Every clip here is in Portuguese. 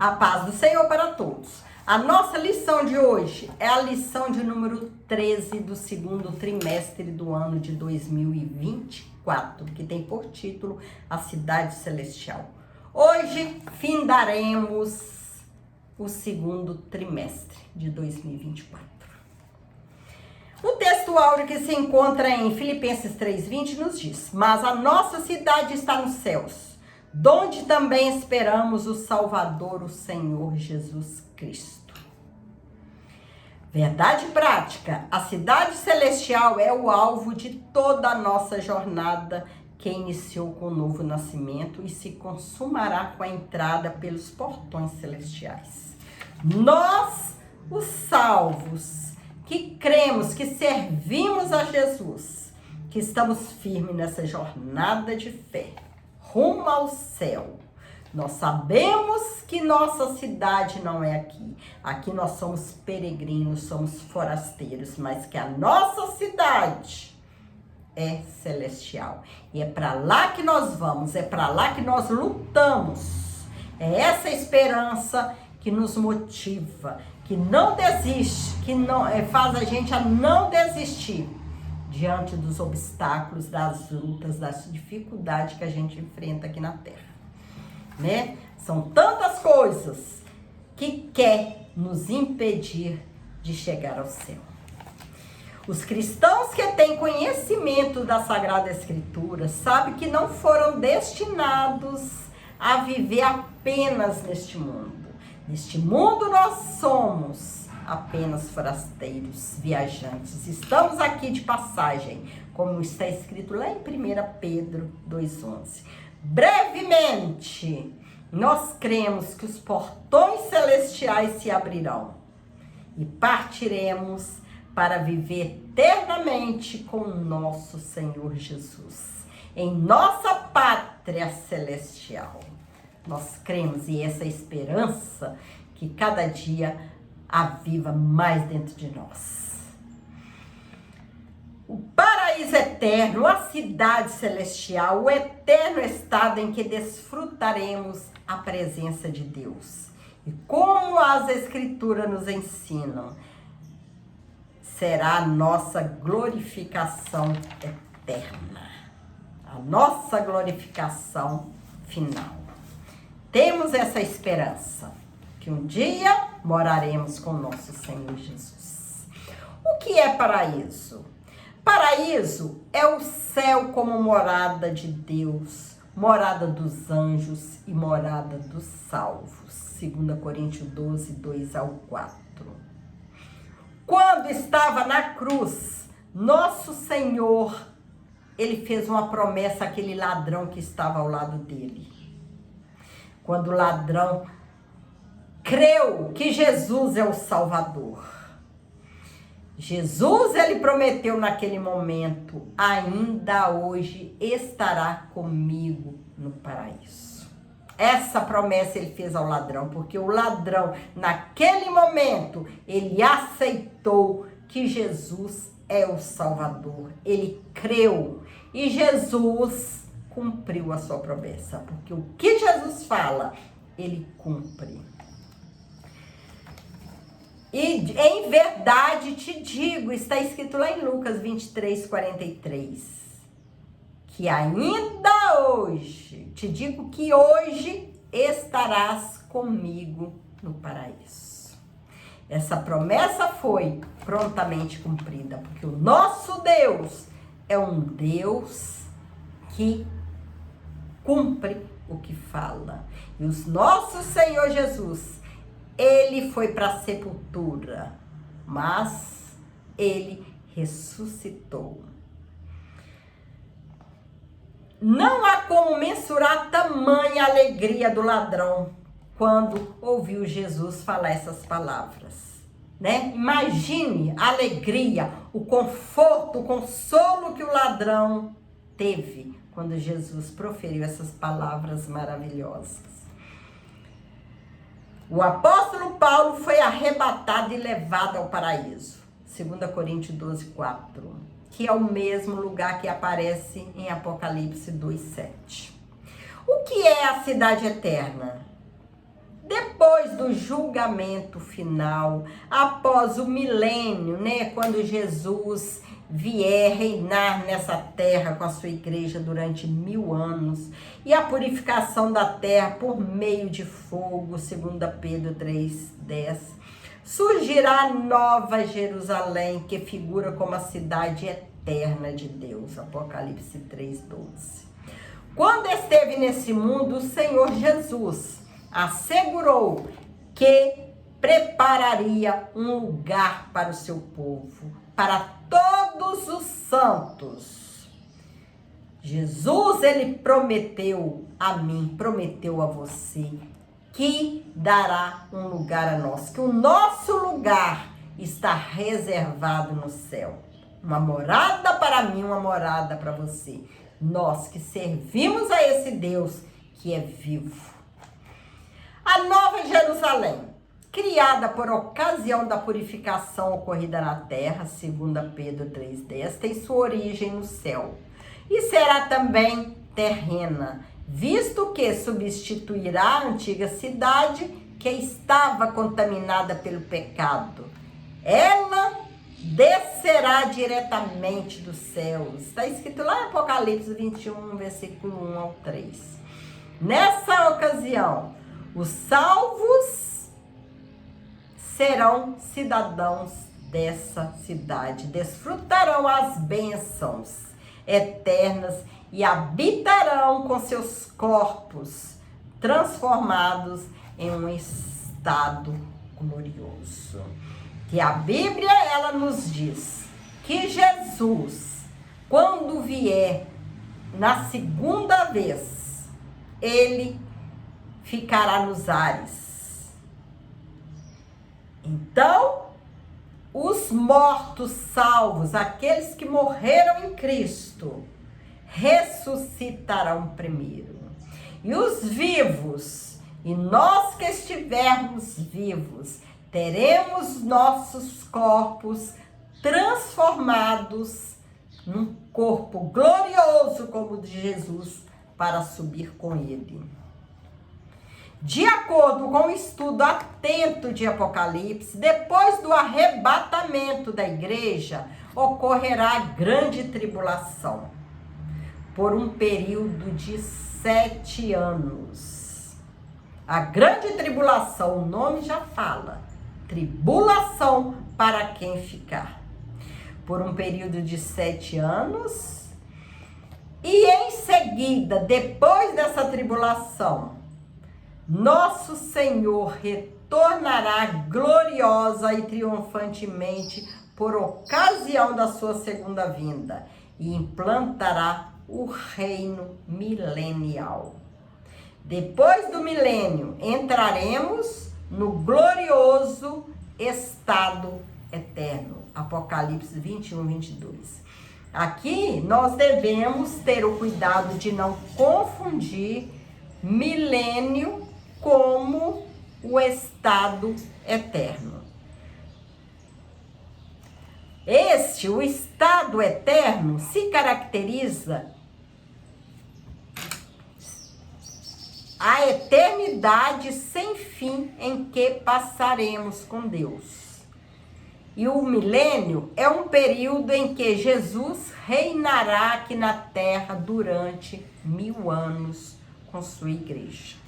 A paz do Senhor para todos. A nossa lição de hoje é a lição de número 13 do segundo trimestre do ano de 2024, que tem por título A Cidade Celestial. Hoje findaremos o segundo trimestre de 2024. O texto áureo que se encontra em Filipenses 3:20 nos diz: mas a nossa cidade está nos céus, donde também esperamos o Salvador, o Senhor Jesus Cristo. Verdade prática, a cidade celestial é o alvo de toda a nossa jornada, que iniciou com o novo nascimento e se consumará com a entrada pelos portões celestiais. Nós, os salvos, que cremos, que servimos a Jesus, que estamos firmes nessa jornada de fé, rumo ao céu. Nós sabemos que nossa cidade não é aqui. Aqui nós somos peregrinos, somos forasteiros, mas que a nossa cidade é celestial. E é para lá que nós vamos, é para lá que nós lutamos. É essa esperança que nos motiva, que não desiste, que não faz a gente a não desistir diante dos obstáculos, das lutas, das dificuldades que a gente enfrenta aqui na Terra, né? São tantas coisas que quer nos impedir de chegar ao céu. Os cristãos que têm conhecimento da Sagrada Escritura sabem que não foram destinados a viver apenas neste mundo. Neste mundo nós somos apenas forasteiros, viajantes. Estamos aqui de passagem, como está escrito lá em 1 Pedro 2,11. Brevemente, nós cremos que os portões celestiais se abrirão e partiremos para viver eternamente com o nosso Senhor Jesus, em nossa pátria celestial. Nós cremos e essa esperança que cada dia aviva mais dentro de nós. O paraíso eterno, a cidade celestial, o eterno estado em que desfrutaremos a presença de Deus. E como as Escrituras nos ensinam, será a nossa glorificação eterna, a nossa glorificação final. Temos essa esperança, que um dia moraremos com nosso Senhor Jesus. O que é paraíso? Paraíso é o céu como morada de Deus, morada dos anjos e morada dos salvos. 2 Coríntios 12, 2-4. Quando estava na cruz, nosso Senhor, ele fez uma promessa àquele ladrão que estava ao lado dele. Quando o ladrão creu que Jesus é o Salvador, Jesus, ele prometeu naquele momento: ainda hoje estará comigo no paraíso. Essa promessa ele fez ao ladrão, porque o ladrão, naquele momento, ele aceitou que Jesus é o Salvador. Ele creu e Jesus cumpriu a sua promessa, porque o que Jesus fala, ele cumpre. E em verdade te digo, está escrito lá em Lucas 23:43, que ainda hoje, te digo que hoje estarás comigo no paraíso. Essa promessa foi prontamente cumprida, porque o nosso Deus é um Deus que cumpre o que fala. E o nosso Senhor Jesus, ele foi para a sepultura, mas ele ressuscitou. Não há como mensurar tamanha alegria do ladrão quando ouviu Jesus falar essas palavras, né? Imagine a alegria, o conforto, o consolo que o ladrão teve quando Jesus proferiu essas palavras maravilhosas. O apóstolo Paulo foi arrebatado e levado ao paraíso. 2 Coríntios 12:4, que é o mesmo lugar que aparece em Apocalipse 2:7. O que é a cidade eterna? Depois depois do julgamento final, após o milênio, né, quando Jesus vier reinar nessa terra com a sua igreja durante 1000 anos, e a purificação da terra por meio de fogo, 2 Pedro 3:10, surgirá a nova Jerusalém, que figura como a cidade eterna de Deus, Apocalipse 3:12. Quando esteve nesse mundo, o Senhor Jesus assegurou que prepararia um lugar para o seu povo, para todos os santos. Jesus, ele prometeu a mim, prometeu a você, que dará um lugar a nós, que o nosso lugar está reservado no céu. Uma morada para mim, uma morada para você. Nós que servimos a esse Deus que é vivo. A Nova Jerusalém, criada por ocasião da purificação ocorrida na terra, 2 Pedro 3:10, tem sua origem no céu e será também terrena, visto que substituirá a antiga cidade que estava contaminada pelo pecado. Ela descerá diretamente dos céus. Está escrito lá em Apocalipse 21, versículo 1 ao 3. Nessa ocasião, os salvos serão cidadãos dessa cidade, desfrutarão as bênçãos eternas e habitarão com seus corpos transformados em um estado glorioso. Que a Bíblia, ela nos diz que Jesus, quando vier na segunda vez, ele ficará nos ares. Então, os mortos salvos, aqueles que morreram em Cristo, ressuscitarão primeiro. E os vivos, e nós que estivermos vivos, teremos nossos corpos transformados num corpo glorioso como o de Jesus, para subir com ele. De acordo com o estudo atento de Apocalipse, depois do arrebatamento da igreja, ocorrerá a grande tribulação, por um período de 7 anos. A grande tribulação, o nome já fala, tribulação para quem ficar. Por um período de 7 anos, e em seguida, depois dessa tribulação, nosso Senhor retornará gloriosa e triunfantemente por ocasião da sua segunda vinda e implantará o reino milenial. Depois do milênio, entraremos no glorioso estado eterno. Apocalipse 21, 22. Aqui nós devemos ter o cuidado de não confundir milênio como o estado eterno. O estado eterno, se caracteriza a eternidade sem fim em que passaremos com Deus. E o milênio é um período em que Jesus reinará aqui na terra durante 1000 anos com sua igreja.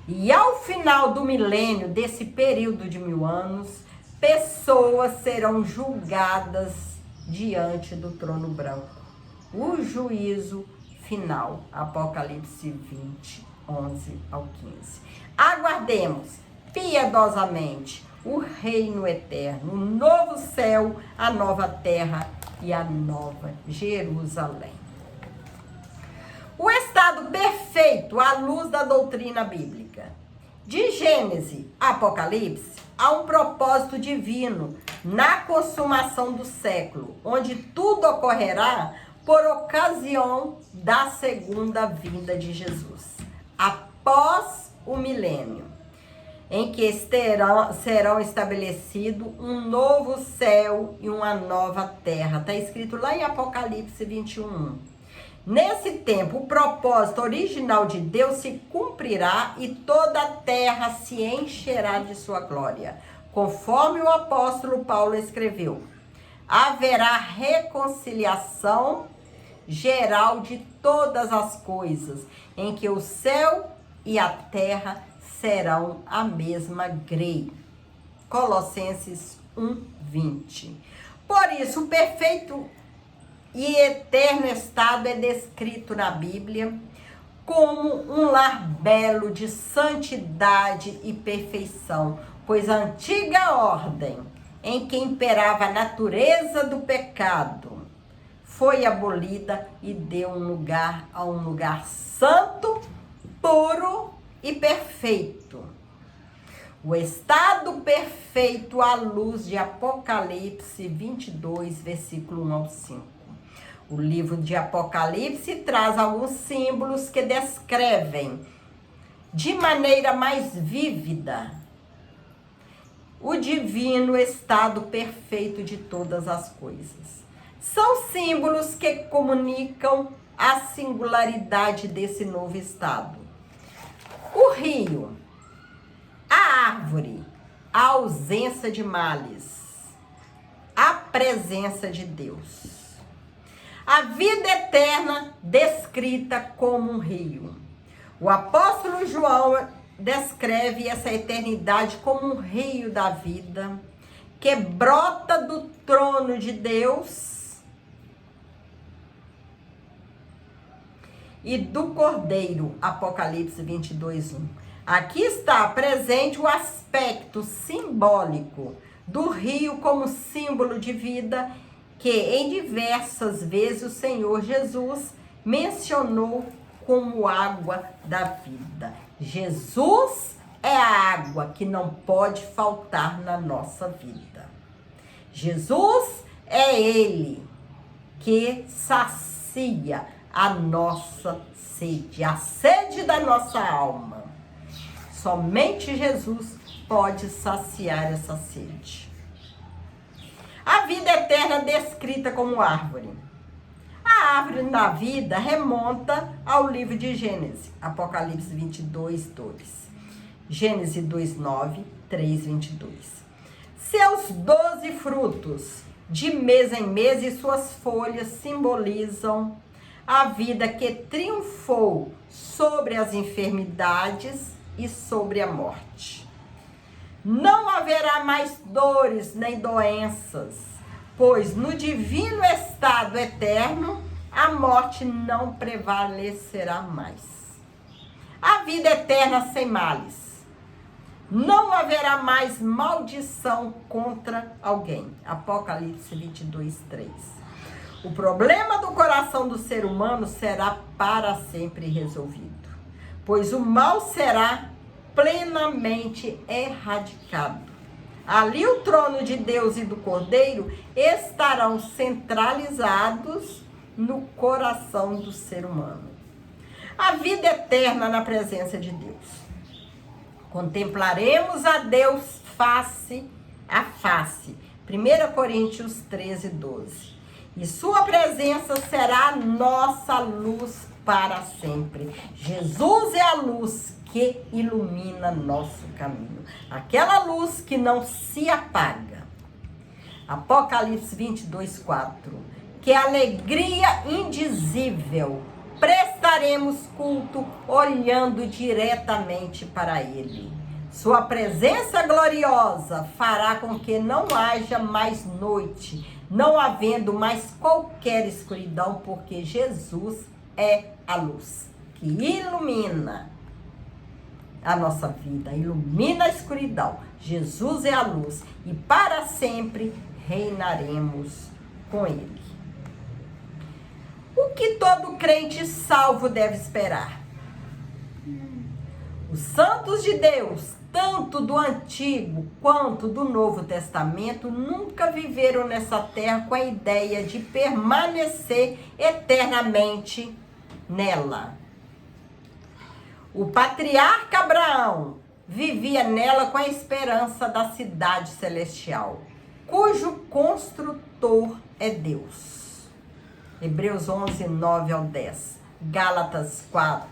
E ao final do milênio, desse período de 1000 anos, pessoas serão julgadas diante do trono branco. O juízo final, Apocalipse 20, 11 ao 15. Aguardemos piedosamente o reino eterno, o novo céu, a nova terra e a nova Jerusalém. O estado perfeito à luz da doutrina bíblica. De Gênesis a Apocalipse, há um propósito divino na consumação do século, onde tudo ocorrerá por ocasião da segunda vinda de Jesus, após o milênio, em que serão estabelecidos um novo céu e uma nova terra. Está escrito lá em Apocalipse 21. Nesse tempo, o propósito original de Deus se cumprirá e toda a terra se encherá de sua glória. Conforme o apóstolo Paulo escreveu, haverá reconciliação geral de todas as coisas, em que o céu e a terra serão a mesma grei. Colossenses 1:20. Por isso, o perfeito e eterno estado é descrito na Bíblia como um lar belo de santidade e perfeição, pois a antiga ordem, em que imperava a natureza do pecado, foi abolida e deu um lugar a um lugar santo, puro e perfeito. O estado perfeito à luz de Apocalipse 22, versículo 1 ao 5. O livro de Apocalipse traz alguns símbolos que descrevem de maneira mais vívida o divino estado perfeito de todas as coisas. São símbolos que comunicam a singularidade desse novo estado. O rio, a árvore, a ausência de males, a presença de Deus. A vida eterna descrita como um rio. O apóstolo João descreve essa eternidade como um rio da vida que brota do trono de Deus e do Cordeiro. Apocalipse 22:1. Aqui está presente o aspecto simbólico do rio como símbolo de vida, que em diversas vezes o Senhor Jesus mencionou como água da vida. Jesus é a água que não pode faltar na nossa vida. Jesus é Ele que sacia a nossa sede, a sede da nossa alma. Somente Jesus pode saciar essa sede. A vida eterna descrita como árvore. A árvore na vida remonta ao livro de Gênesis, Apocalipse 22:2. Gênesis 2:9, 3:22. Seus 12 frutos, de mês em mês, e suas folhas simbolizam a vida que triunfou sobre as enfermidades e sobre a morte. Não haverá mais dores nem doenças, pois no divino estado eterno a morte não prevalecerá mais. A vida eterna sem males. Não haverá mais maldição contra alguém. Apocalipse 22:3. O problema do coração do ser humano será para sempre resolvido, pois o mal será plenamente erradicado. Ali o trono de Deus e do Cordeiro estarão centralizados no coração do ser humano. A vida eterna na presença de Deus. Contemplaremos a Deus face a face. 1 Coríntios 13:12. E sua presença será a nossa luz para sempre. Jesus é a luz que ilumina nosso caminho. Aquela luz que não se apaga. Apocalipse 22:4. Que alegria indizível prestaremos culto olhando diretamente para Ele. Sua presença gloriosa fará com que não haja mais noite, não havendo mais qualquer escuridão, porque Jesus é a luz que ilumina a nossa vida, ilumina a escuridão. Jesus é a luz e para sempre reinaremos com Ele. O que todo crente salvo deve esperar? Os santos de Deus, tanto do Antigo quanto do Novo Testamento, nunca viveram nessa terra com a ideia de permanecer eternamente nela. O patriarca Abraão vivia nela com a esperança da cidade celestial, cujo construtor é Deus. Hebreus 11, 9 ao 10. Gálatas 4,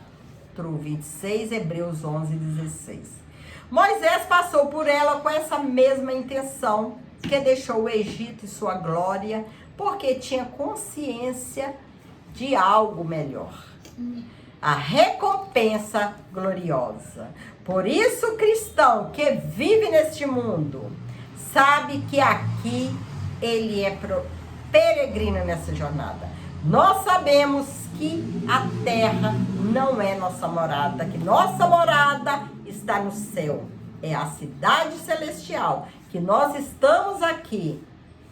26, Hebreus 11, 16. Moisés passou por ela com essa mesma intenção, que deixou o Egito e sua glória, porque tinha consciência de algo melhor. A recompensa gloriosa. Por isso, o cristão que vive neste mundo sabe que aqui ele é peregrino nessa jornada. Nós sabemos que a terra não é nossa morada, que nossa morada está no céu. É a cidade celestial, que nós estamos aqui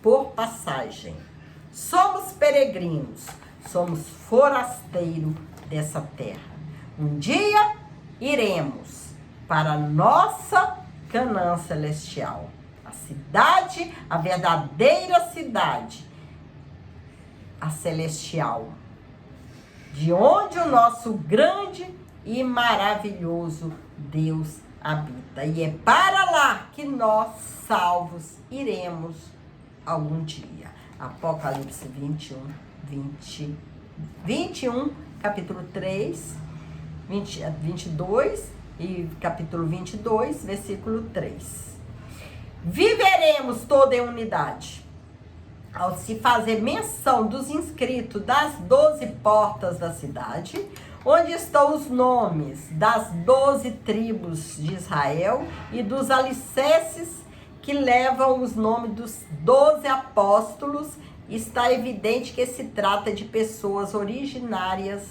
por passagem. Somos peregrinos, somos forasteiros dessa terra. Um dia iremos para a nossa Canaã celestial. A cidade, a verdadeira cidade, a celestial, de onde o nosso grande e maravilhoso Deus habita. E é para lá que nós, salvos, iremos algum dia. Apocalipse 21, capítulo 3, 22 e capítulo 22, versículo 3. Viveremos toda em unidade. Ao se fazer menção dos inscritos das 12 portas da cidade, onde estão os nomes das 12 tribos de Israel e dos alicerces que levam os nomes dos 12 apóstolos, está evidente que se trata de pessoas originárias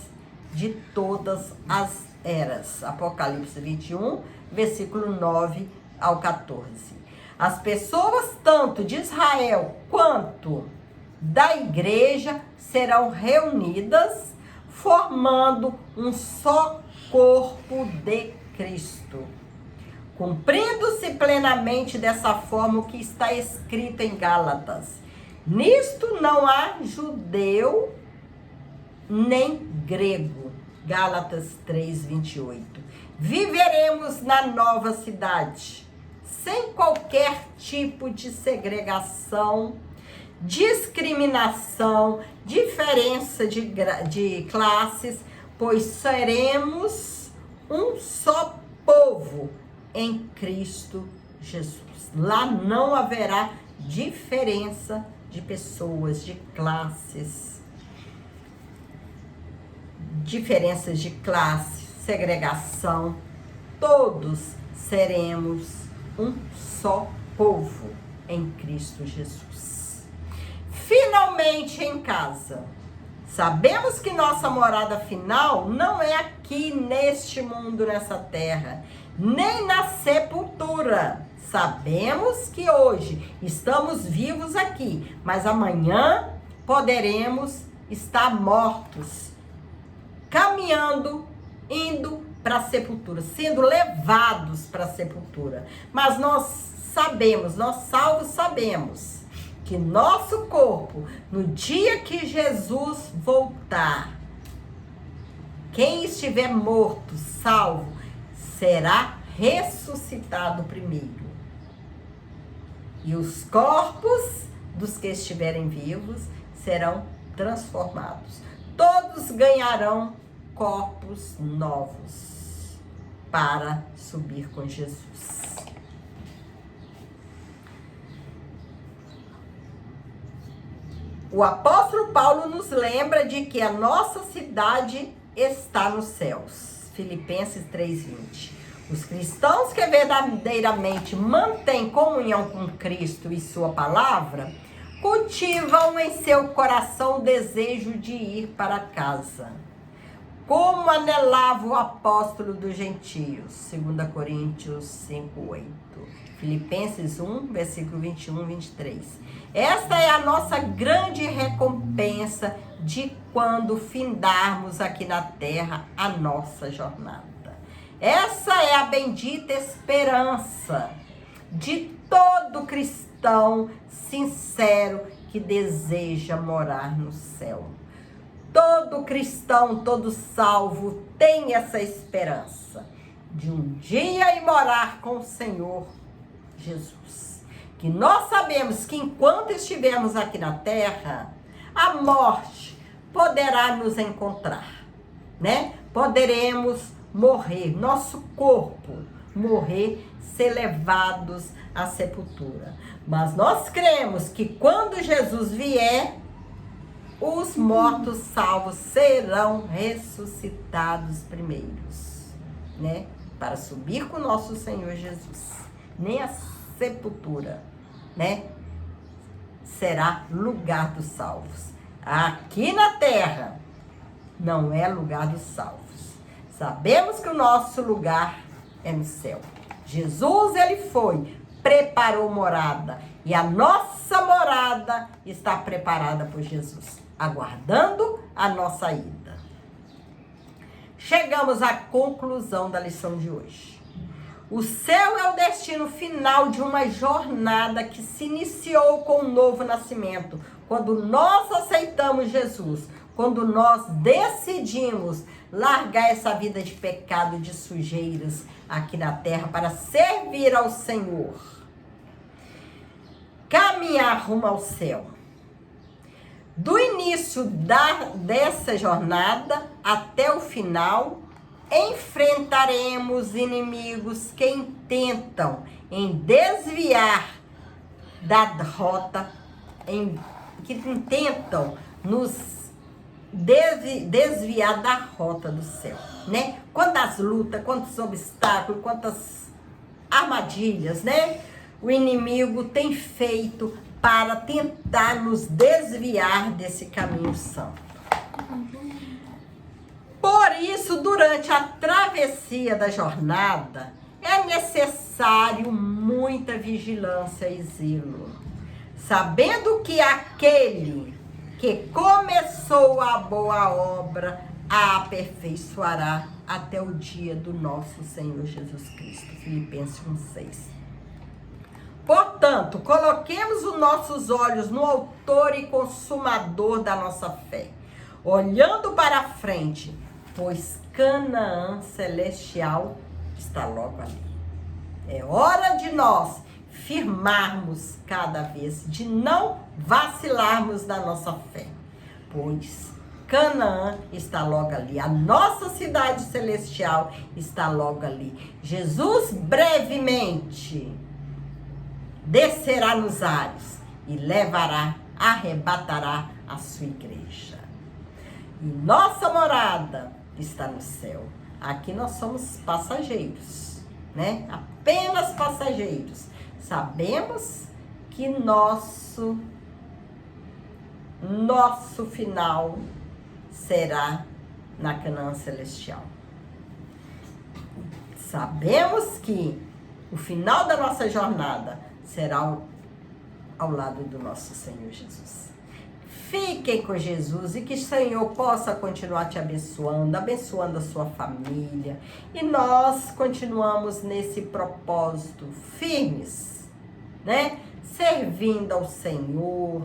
de todas as eras. Apocalipse 21, versículo 9 ao 14. As pessoas tanto de Israel quanto da igreja serão reunidas, formando um só corpo de Cristo, cumprindo-se plenamente dessa forma o que está escrito em Gálatas. Nisto não há judeu nem grego. Gálatas 3, 28. Viveremos na nova cidade, sem qualquer tipo de segregação, discriminação, diferença de classes, pois seremos um só povo em Cristo Jesus. Lá não haverá diferença de pessoas, de classes, diferenças de classe, segregação. Todos seremos um só povo em Cristo Jesus. Finalmente em casa. Sabemos que nossa morada final não é aqui neste mundo, nessa terra, nem na sepultura. Sabemos que hoje estamos vivos aqui, mas amanhã poderemos estar mortos, caminhando, indo para a sepultura, sendo levados para a sepultura. Mas nós sabemos, nós salvos sabemos, que nosso corpo, no dia que Jesus voltar, quem estiver morto, salvo, será ressuscitado primeiro. E os corpos dos que estiverem vivos serão transformados. Todos ganharão corpos novos para subir com Jesus. O apóstolo Paulo nos lembra de que a nossa cidade está nos céus. Filipenses 3:20. Os cristãos que verdadeiramente mantêm comunhão com Cristo e sua palavra, cultivam em seu coração o desejo de ir para casa, como anelava o apóstolo dos gentios, 2 Coríntios 5:8. Filipenses 1, versículo 21 e 23. Esta é a nossa grande recompensa de quando findarmos aqui na terra a nossa jornada. Essa é a bendita esperança de todo cristão sincero que deseja morar no céu. Todo cristão, todo salvo tem essa esperança de um dia ir morar com o Senhor Jesus. Que nós sabemos que enquanto estivermos aqui na terra, a morte poderá nos encontrar, né? Poderemos morrer, nosso corpo morrer, ser levados à sepultura. Mas nós cremos que quando Jesus vier, os mortos salvos serão ressuscitados primeiros, né? Para subir com o nosso Senhor Jesus. Nem a sepultura, né? Será lugar dos salvos. Aqui na terra não é lugar dos salvos. Sabemos que o nosso lugar é no céu. Jesus, ele foi, preparou morada. E a nossa morada está preparada por Jesus, aguardando a nossa ida. Chegamos à conclusão da lição de hoje. O céu é o destino final de uma jornada que se iniciou com um novo nascimento. Quando nós aceitamos Jesus, quando nós decidimos largar essa vida de pecado, de sujeiras aqui na terra para servir ao Senhor. Caminhar rumo ao céu. Do início dessa jornada até o final, enfrentaremos inimigos que intentam desviar da rota, que intentam nos desviar da rota do céu, né? Quantas lutas, quantos obstáculos, quantas armadilhas, né? O inimigo tem feito para tentar nos desviar desse caminho santo. Por isso, durante a travessia da jornada, é necessário muita vigilância e zelo, sabendo que aquele que começou a boa obra a aperfeiçoará até o dia do nosso Senhor Jesus Cristo. Filipenses 1:6. Portanto, coloquemos os nossos olhos no autor e consumador da nossa fé, olhando para a frente, pois Canaã celestial está logo ali. É hora de nós firmarmos cada vez, de não vacilarmos na nossa fé, pois Canaã está logo ali, a nossa cidade celestial está logo ali. Jesus brevemente descerá nos ares e levará, arrebatará a sua igreja. E nossa morada está no céu. Aqui nós somos passageiros, né? Apenas passageiros. Sabemos que nosso final será na Canaã celestial. Sabemos que o final da nossa jornada será ao lado do nosso Senhor Jesus. Fiquem com Jesus e que o Senhor possa continuar te abençoando, abençoando a sua família. E nós continuamos nesse propósito, firmes, né? Servindo ao Senhor,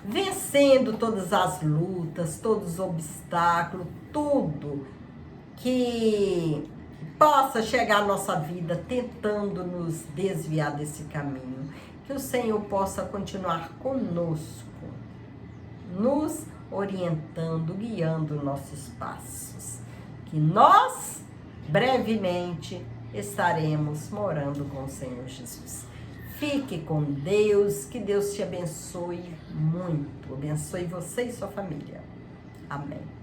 vencendo todas as lutas, todos os obstáculos, tudo que possa chegar à nossa vida tentando nos desviar desse caminho. Que o Senhor possa continuar conosco, nos orientando, guiando nossos passos. Que nós, brevemente, estaremos morando com o Senhor Jesus. Fique com Deus, que Deus te abençoe muito. Abençoe você e sua família. Amém.